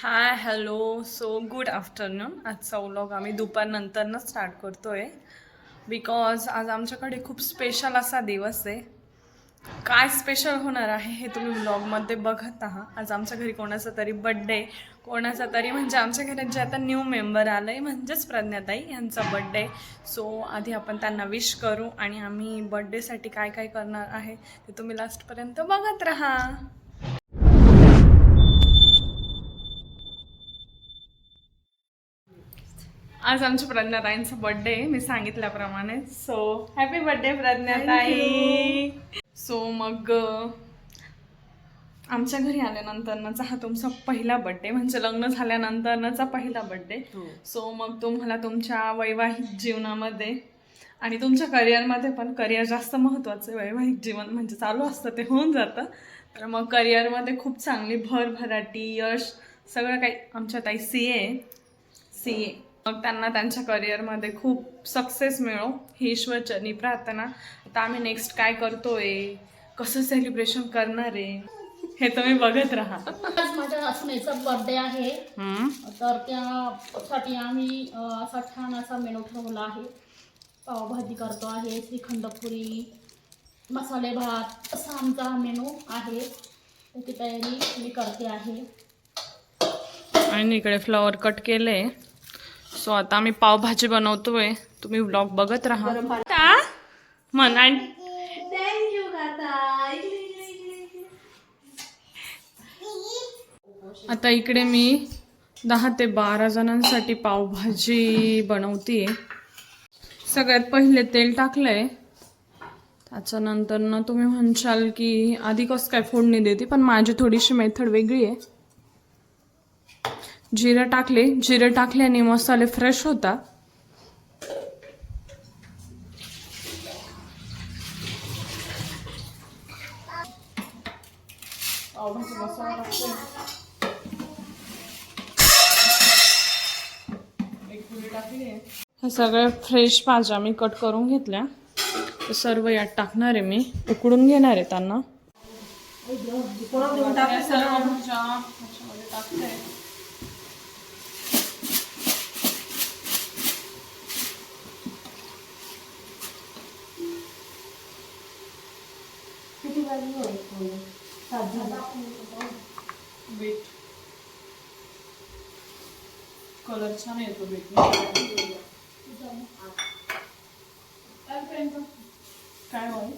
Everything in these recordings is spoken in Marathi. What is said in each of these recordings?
Hi hello so good afternoon. आजचा व्लॉग आम्ही दुपारनंतरच स्टार्ट करतोय बिकॉज आज आमच्याकडे खूप स्पेशल असा दिवस आहे. काय स्पेशल होणार आहे हे तुम्ही व्लॉगमध्ये बघत आहात. आज आमच्या घरी कोणाचा तरी बड्डे, कोणाचा तरी म्हणजे आमच्या घरात जे आता न्यू मेंबर आलं आहे म्हणजेच प्रज्ञाताई यांचा बड्डे. सो आधी आपण त्यांना विश करू आणि आम्ही बड्डेसाठी काय काय करणार आहे ते तुम्ही लास्टपर्यंत बघत राहा. आज आमच्या प्रज्ञाताईंचा बर्थडे मी सांगितल्याप्रमाणे. So happy birthday Pragyatai. So मग आमच्या घरी आल्यानंतरचा हा तुमचा पहिला बर्थडे म्हणजे लग्न झाल्यानंतरचा पहिला बर्थडे. सो मग तुम्हाला तुमच्या वैवाहिक जीवनामध्ये आणि तुमच्या करिअरमध्ये पण, करिअर जास्त महत्त्वाचं आहे, वैवाहिक जीवन म्हणजे चालू असतं ते होऊन जातं. तर मग करिअरमध्ये खूप चांगली भरभराटी यश सगळं काही. आमच्या ताई सी ए मग त्यांना त्यांच्या करिअरमध्ये खूप सक्सेस मिळो ही ईश्वरचरणी प्रार्थना. आता आम्ही नेक्स्ट काय करतोय, कसं सेलिब्रेशन करणार आहे हे तुम्ही बघत राहा. आज माझ्या सुनेचा बर्थडे आहे, तर त्यासाठी आम्ही असा छान असा मेनू ठरवला आहे. पावभाजी करतो आहे, श्रीखंड पुरी, मसाले भात असा आमचा मेनू आहे. त्याची तयारी मी करते आहे. आणि इकडे फ्लॉवर कट केले. सो आता आम्ही पावभाजी बनवतोय, तुम्ही व्लॉग बघत राहा. मन आता इकडे मी 10 ते 12 जणांसाठी पावभाजी बनवतीये. सगळ्यात पहिले तेल टाकलंय, त्याच्यानंतर ना तुम्ही म्हणशाल की आधी कसं काय फोडणी देते, पण माझी थोडीशी मेथड वेगळी आहे. जिरं टाकले, जिरं टाकल्याने मसाले फ्रेश होतात. ह्या सगळ्या फ्रेश भाज्या मी कट करून घेतल्या. ते सर्व यात टाकणार आहे, मी उकडून घेणार आहे त्यांना. सर्व भाज्या ह्याच्यामध्ये टाकते. बीट कलर छान येतो बीट. काय होईल.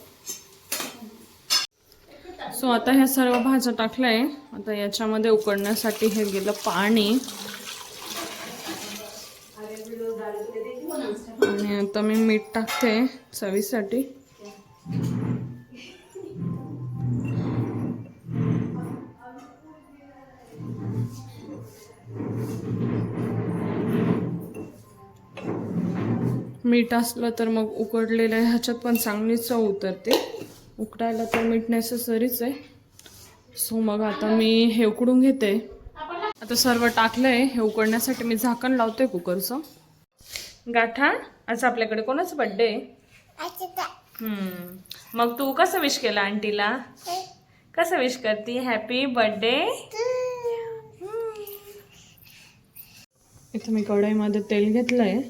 सो आता ह्या सर्व भाज्या टाकल्याय. आता याच्यामध्ये उकडण्यासाठी हे गेलं पाणी. आणि आता मी मीठ टाकते चवीसाठी. मीठ असलं तर मग उकडलेल्या ह्याच्यात पण चांगली चव उतरते. उकडायला तर मीठ नेसेसरीच आहे. सो मग आता मी हे उकडून घेते. आता सर्व टाकलंय. हे उकडण्यासाठी मी झाकण लावते कुकरचं. गाठा, आज आपल्याकडे कोणाचा बर्थडे आहे? मग तू कसं विश केला आंटीला? कसं विश करती? Happy birthday. इथं मी कढईमध्ये तेल घेतलंय.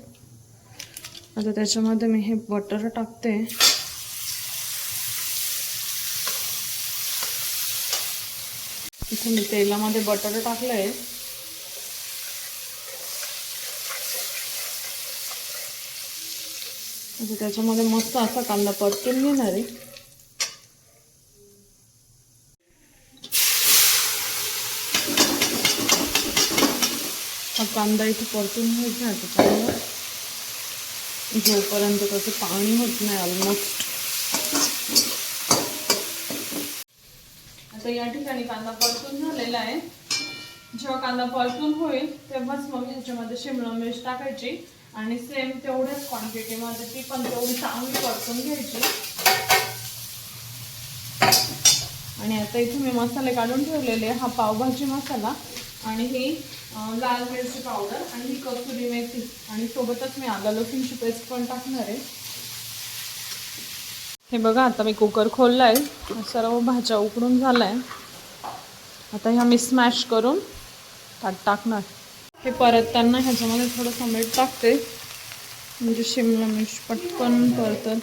आता त्याच्यामध्ये मी हे बटर टाकते. इथे मी तेलामध्ये बटर टाकलंय. आता त्याच्यामध्ये मस्त असा कांदा परतून घेणार आहे. हा कांदा इथे परतून घ्यायचा आहे त्याच्यामुळे जोपर्यंत त्याचं पाणी होत नाही ऑलमोस्ट. आता या ठिकाणी कांदा परतून झालेला आहे. जेव्हा कांदा परतून होईल तेव्हाच मग ह्याच्यामध्ये शिमला मिरच टाकायची आणि सेम तेवढ्याच क्वांटिटीमध्ये ती पण तेवढी चांगली परतून घ्यायची. आणि आता इथे मी मसाले काढून ठेवलेले. हा पावभाजी मसाला आणि ही लाल मिरची पावडर आणि ही कसुरी मेथी आणि सोबतच मी आलं लसूणची पेस्ट पण टाकणार आहे. हे बघा आता मी कुकर खोललाय. सर्व भाज्या उकडून झालाय. आता ह्या मी स्मॅश करून ताट टाकणार. हे परतताना ह्याच्यामध्ये थोडंसं मीठ टाकते म्हणजे शिमला मिर्च पटकन परतत.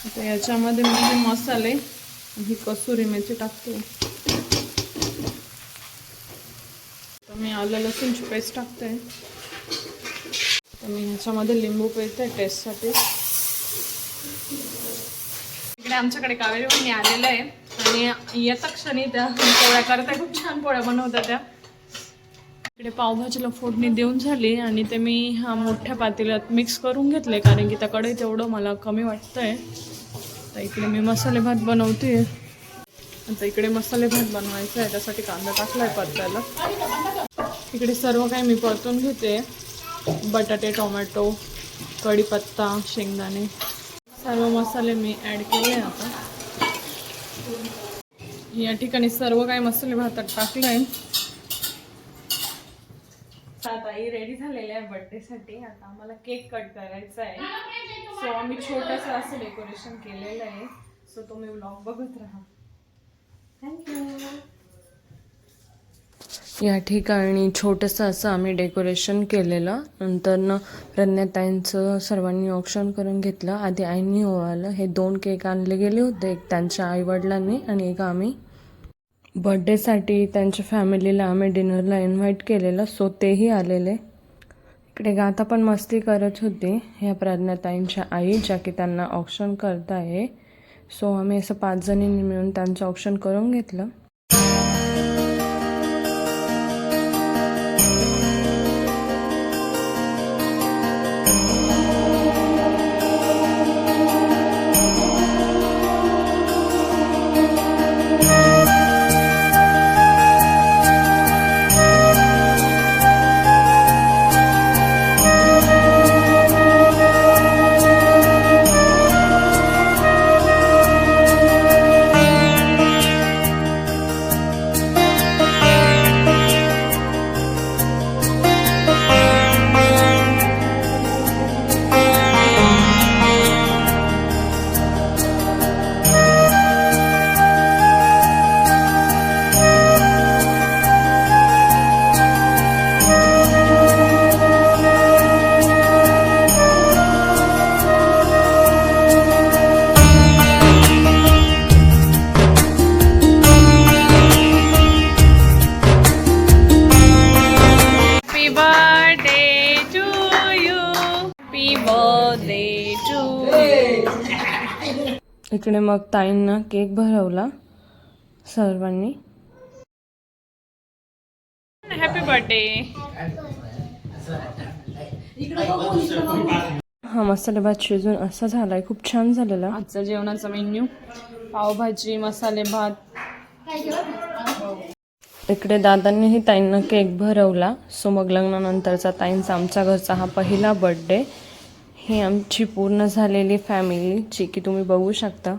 आता याच्यामध्ये म्हणजे मसाले ही कसुरी मेथी टाकते. तर मी आलं लसूणची पेस्ट टाकते. तर मी ह्याच्यामध्ये लिंबू पिळते टेस्टसाठी. इकडे आमच्याकडे कावेरी वहिनी आलेलं आहे आणि येता क्षणी त्या पोळ्या करताय. खूप छान पोळ्या बनवतात त्या. इकडे पावभाजीला फोडणी देऊन झाली आणि ते मी हा मोठ्या पातेल्यात मिक्स करून घेतले कारण की त्याकडे तेवढं मला कमी वाटतंय. तर इकडे मी मसाले भात बनवते. आता इकडे मसाले भात बनवायचा आहे त्यासाठी कांदा टाकलाय परतायला. इकडे सर्व काही मी परतून घेते. बटाटे, टोमॅटो, कढीपत्ता, शेंगदाणे सर्व मसाले मी ॲड केले. आता या ठिकाणी सर्व काही मसाले भातात टाकलं आहे. ताई रेडी झालेले आहे बर्थडेसाठी. आता आम्हाला केक कट करायचा आहे. सो आम्ही छोटंसं असं डेकोरेशन केलेलं आहे. सो तुम्ही व्लॉग बघत राहा. थँक्यू. या ठिकाणी छोटंसं असं आम्ही डेकोरेशन केलेलं. नंतर प्रज्ञाताईंचं सर्वांनी ऑप्शन करून घेतलं. आधी आईंनी ओवाळलं. हे 2 केक आणले गेले होते. एक त्यांच्या आईवडिलांनी आणि एक आम्ही. बर्थडेसाठी त्यांच्या फॅमिलीला आम्ही डिनरला इन्व्हाइट केलेलं. सो तेही आलेले. इकडे गाता पण मस्ती करत होती. ह्या प्रज्ञाताईंच्या आई ज्या की त्यांना ऑप्शन करत आहे. सो आम्ही असं 5 जणींनी मिळून त्यांचं ऑप्शन करून घेतलं. इकडे मग ताईंना केक भरवला सर्वांनी. Happy birthday. हा मसाले भात शिजून असा झालाय. खूप छान झालेला. आजचा जेवणाचा मेन्यू पावभाजी, मसाले भात. इकडे दादांनीही ताईंना केक भरवला. सो मग लग्नानंतरचा ताईंचा आमच्या घरचा हा पहिला बर्थडे. ही आमची पूर्ण झालेली फॅमिली जी की तुम्ही बघू शकता.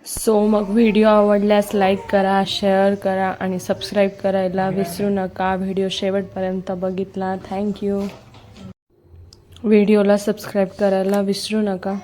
सो मग व्हिडिओ आवडल्यास लाईक करा, शेअर करा आणि सबस्क्राईब करायला विसरू नका. व्हिडिओ शेवटपर्यंत बघितला थँक्यू. व्हिडिओला सबस्क्राईब करायला विसरू नका.